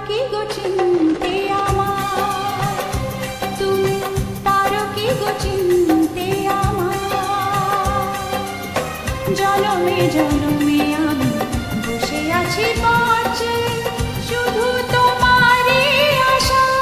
কি গো চিনতে আমায়, তুমি পারো কি গো চিনতে আমায়। জনমে জনমে আমি বসে আছি পথে, শুধু তোমারই আশায়।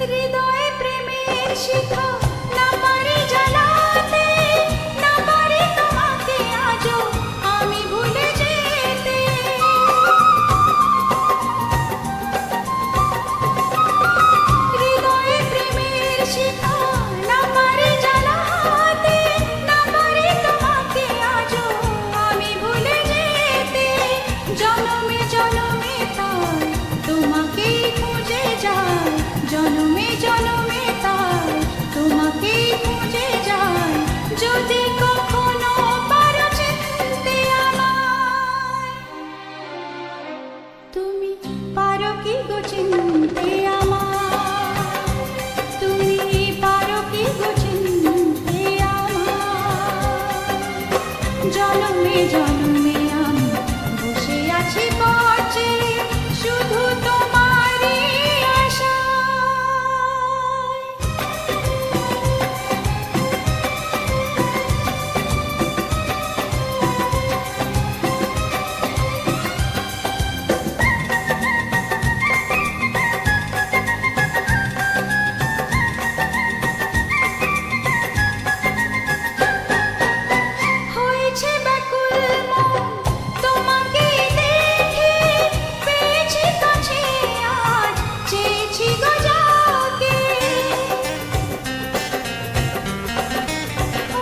হৃদয়ে প্রেমের শিখা না পারি জ্বালাতে, না পারি তোমাকে আজও আমি ভুলে যেতে। হৃদয়ে প্রেমের শিখা না পারি জ্বালাতে, না পারি তোমাকে আজও আমি ভুলে যেতে। জনমে জনমে তাই তোমাকেই খুঁজে যাই, জনমে জনমে তাই তোমাকেই খুঁজে যাই। যদি কখনো পারো চিনতে আমায়, তুমি পারো কি গো চিনতে আমায়, তুমি পারো কি গো চিনতে আমায়। জনমে জনমে আমি বসে আছি পথে, শুধু তোমারই আশায়। হয়েছে ব্যাকুল মন তোমাকে দেখে, পেয়েছি কাছে আজ চেয়েছি গো যাকে।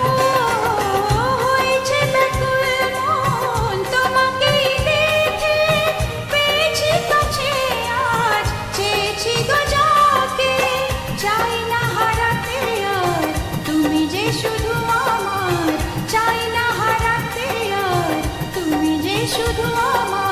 ও হয়েছে ব্যাকুল মন তোমাকে দেখে, পেয়েছি কাছে আজ চেয়েছি গো যাকে। চাই না হারাতে আর তুমি যে শুধু আমার, চাই না হারাতে আর তুমি যে শুধু আমার।